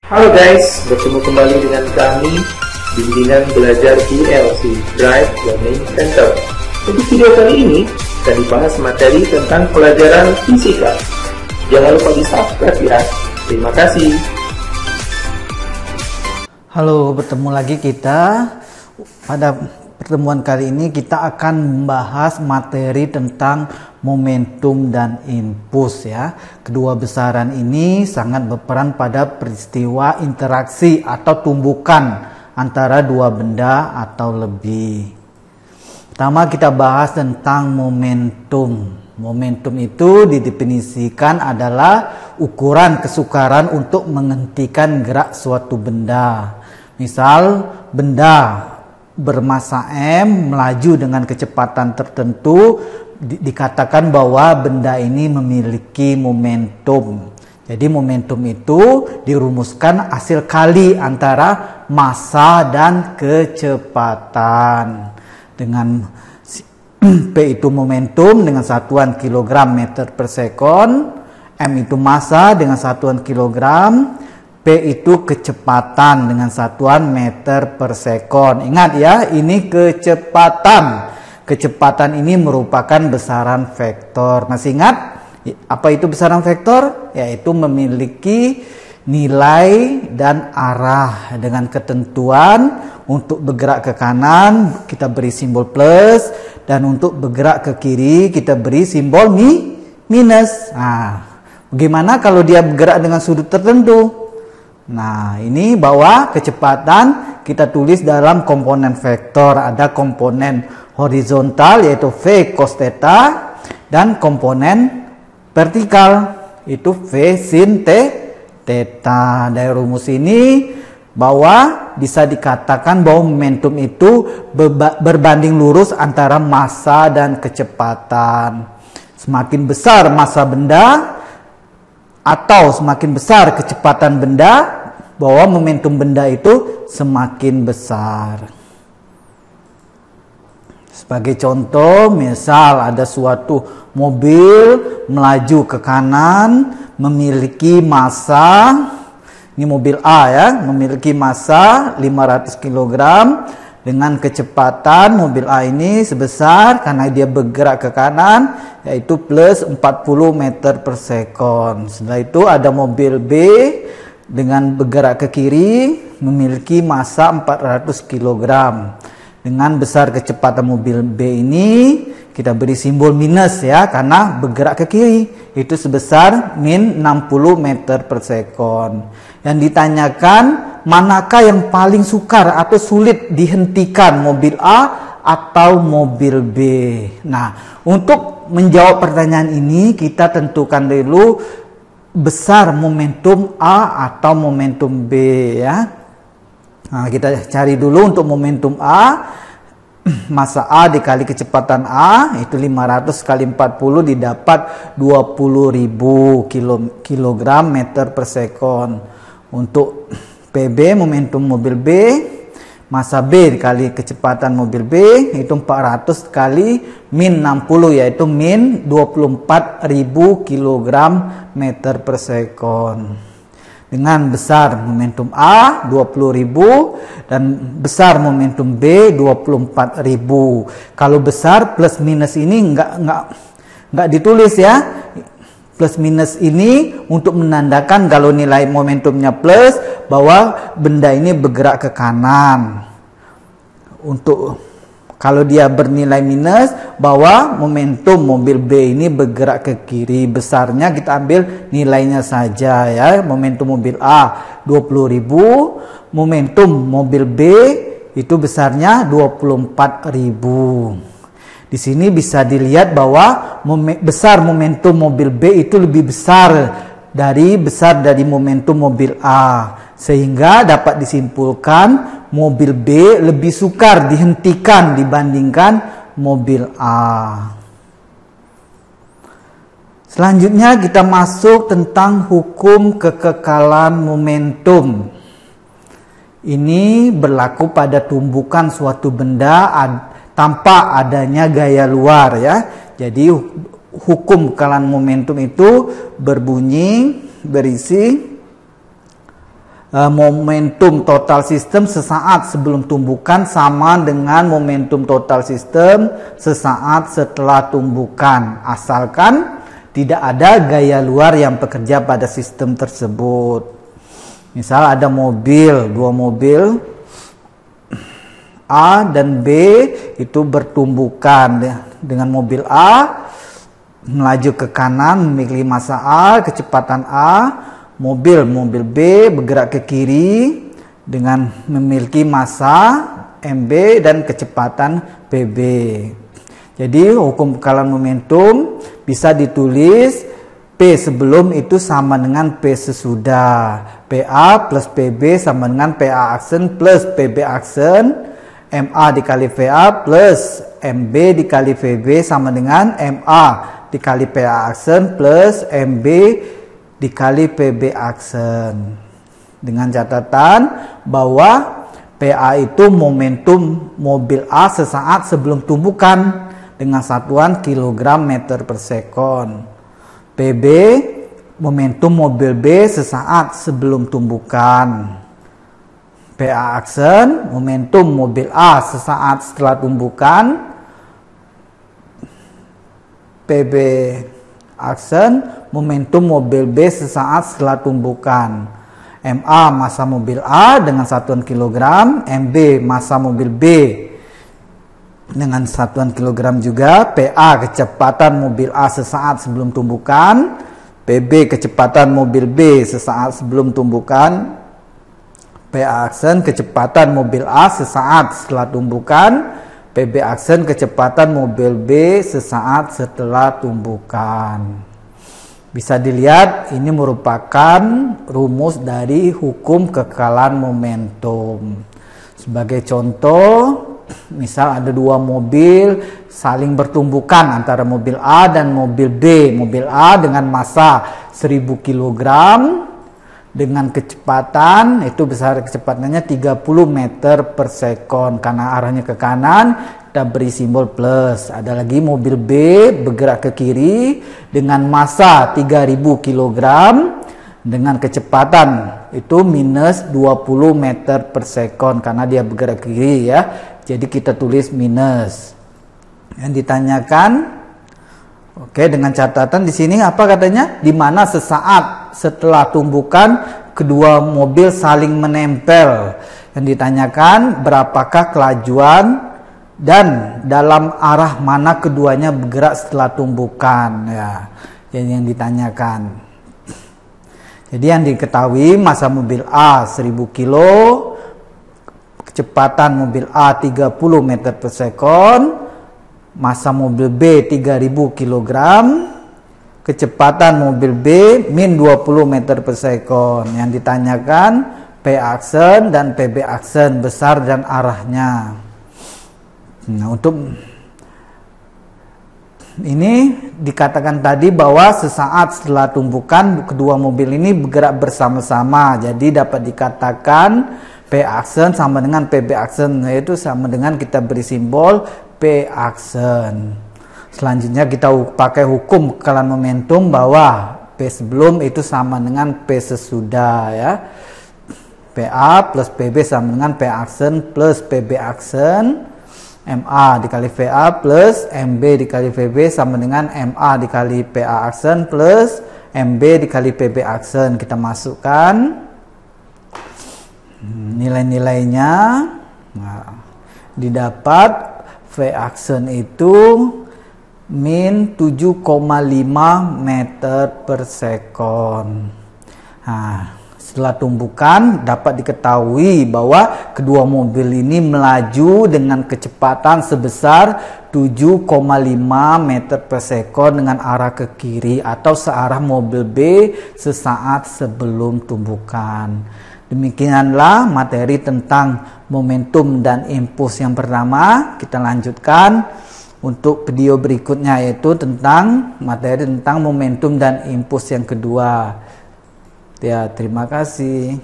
Halo guys, bertemu kembali dengan kami Bimbingan Belajar BLC Bright Learning Center. Untuk video kali ini, kita dibahas materi tentang pelajaran fisika. Jangan lupa di subscribe ya. Terima kasih. Halo, bertemu lagi kita. Pada pertemuan kali ini kita akan membahas materi tentang momentum dan impuls ya. Kedua besaran ini sangat berperan pada peristiwa interaksi atau tumbukan antara dua benda atau lebih. Pertama kita bahas tentang momentum. Momentum itu didefinisikan adalah ukuran kesukaran untuk menghentikan gerak suatu benda. Misal benda bermassa M melaju dengan kecepatan tertentu, dikatakan bahwa benda ini memiliki momentum. Jadi momentum itu dirumuskan hasil kali antara massa dan kecepatan. Dengan P itu momentum dengan satuan kilogram meter per sekon, M itu massa dengan satuan kilogram, P itu kecepatan dengan satuan meter per sekon. Ingat ya, ini kecepatan. Kecepatan ini merupakan besaran vektor. Masih ingat apa itu besaran vektor? Yaitu memiliki nilai dan arah dengan ketentuan. Untuk bergerak ke kanan kita beri simbol plus, dan untuk bergerak ke kiri kita beri simbol minus. Nah, bagaimana kalau dia bergerak dengan sudut tertentu? Nah, ini bahwa kecepatan kita tulis dalam komponen vektor. Ada komponen horizontal yaitu V cos theta, dan komponen vertikal itu V sin theta. Dari rumus ini bahwa bisa dikatakan bahwa momentum itu berbanding lurus antara massa dan kecepatan. Semakin besar massa benda atau semakin besar kecepatan benda, bahwa momentum benda itu semakin besar. Sebagai contoh, misal ada suatu mobil melaju ke kanan, memiliki massa, ini mobil A ya, memiliki massa 500 kg, dengan kecepatan mobil A ini sebesar, karena dia bergerak ke kanan, yaitu plus 40 meter per sekon. Setelah itu ada mobil B dengan bergerak ke kiri, memiliki massa 400 kg. Dengan besar kecepatan mobil B ini, kita beri simbol minus ya, karena bergerak ke kiri, itu sebesar min 60 meter per sekon. Yang ditanyakan, manakah yang paling sukar atau sulit dihentikan, mobil A atau mobil B? Nah, untuk menjawab pertanyaan ini kita tentukan dulu besar momentum A atau momentum B ya. Nah, kita cari dulu untuk momentum A. Massa A dikali kecepatan A itu 500 kali 40 didapat 20.000 kilogram meter per sekon. Untuk PB momentum mobil B, massa B dikali kecepatan mobil B itu 400 kali min 60 yaitu min 24.000 kilogram meter per sekon. Dengan besar momentum A 20.000 dan besar momentum B 24.000. Kalau besar plus minus ini enggak ditulis ya. Plus minus ini untuk menandakan kalau nilai momentumnya plus, bahwa benda ini bergerak ke kanan. Untuk kalau dia bernilai minus, bahwa momentum mobil B ini bergerak ke kiri. Besarnya kita ambil nilainya saja ya. Momentum mobil A 20.000, momentum mobil B itu besarnya 24.000. Di sini bisa dilihat bahwa besar momentum mobil B itu lebih besar dari momentum mobil A, sehingga dapat disimpulkan mobil B lebih sukar dihentikan dibandingkan mobil A. Selanjutnya kita masuk tentang hukum kekekalan momentum. Ini berlaku pada tumbukan suatu benda tanpa adanya gaya luar ya. Jadi hukum kekekalan momentum itu berisi momentum total sistem sesaat sebelum tumbukan sama dengan momentum total sistem sesaat setelah tumbukan, asalkan tidak ada gaya luar yang bekerja pada sistem tersebut. Misal ada dua mobil A dan B itu bertumbukan. Dengan mobil A melaju ke kanan memiliki massa A, kecepatan A. Mobil B bergerak ke kiri dengan memiliki massa MB dan kecepatan PB. Jadi hukum kekalan momentum bisa ditulis P sebelum itu sama dengan P sesudah. PA plus PB sama dengan PA aksen plus PB aksen. MA dikali VA plus MB dikali VB sama dengan MA dikali PA aksen plus MB dikali PB aksen. Dengan catatan bahwa PA itu momentum mobil A sesaat sebelum tumbukan dengan satuan kilogram meter per sekon. PB momentum mobil B sesaat sebelum tumbukan. PA aksen momentum mobil A sesaat setelah tumbukan. PB aksen momentum mobil B sesaat setelah tumbukan. MA massa mobil A dengan satuan kilogram, MB massa mobil B dengan satuan kilogram juga. PA kecepatan mobil A sesaat sebelum tumbukan. PB kecepatan mobil B sesaat sebelum tumbukan. PA aksen kecepatan mobil A sesaat setelah tumbukan. PB aksen kecepatan mobil B sesaat setelah tumbukan. Bisa dilihat ini merupakan rumus dari hukum kekekalan momentum. Sebagai contoh, misal ada dua mobil saling bertumbukan antara mobil A dan mobil B. Mobil A dengan massa 1000 kg dengan kecepatan itu besar kecepatannya 30 meter per sekon. Karena arahnya ke kanan, kita beri simbol plus. Ada lagi mobil B bergerak ke kiri dengan massa 3000 kg dengan kecepatan itu minus 20 meter per sekon karena dia bergerak ke kiri ya. Jadi kita tulis minus. Yang ditanyakan, oke, dengan catatan di sini apa katanya? Di mana sesaat setelah tumbukan kedua mobil saling menempel. Yang ditanyakan berapakah kelajuan dan dalam arah mana keduanya bergerak setelah tumbukan ya. Yang ditanyakan. Jadi yang diketahui massa mobil A 1000 kilo, kecepatan mobil A 30 meter per sekon, massa mobil B 3000 kg, kecepatan mobil B min 20 meter per sekon. Yang ditanyakan P aksen dan PB aksen besar dan arahnya. Nah, untuk ini dikatakan tadi bahwa sesaat setelah tumbukan kedua mobil ini bergerak bersama-sama. Jadi dapat dikatakan P aksen sama dengan PB aksen, yaitu sama dengan kita beri simbol P aksen. Selanjutnya kita pakai hukum kekekalan momentum bahwa P sebelum itu sama dengan P sesudah ya. PA plus PB sama dengan P aksen plus PB aksen. MA dikali VA plus MB dikali VB sama dengan MA dikali PA aksen plus MB dikali PB aksen. Kita masukkan nilai-nilainya. Nah, didapat V aksen itu min 7,5 meter per sekon. Nah, setelah tumbukan dapat diketahui bahwa kedua mobil ini melaju dengan kecepatan sebesar 7,5 meter per sekon dengan arah ke kiri atau searah mobil B sesaat sebelum tumbukan. Demikianlah materi tentang momentum dan impuls yang pertama. Kita lanjutkan untuk video berikutnya, yaitu tentang materi tentang momentum dan impuls yang kedua. Ya, terima kasih.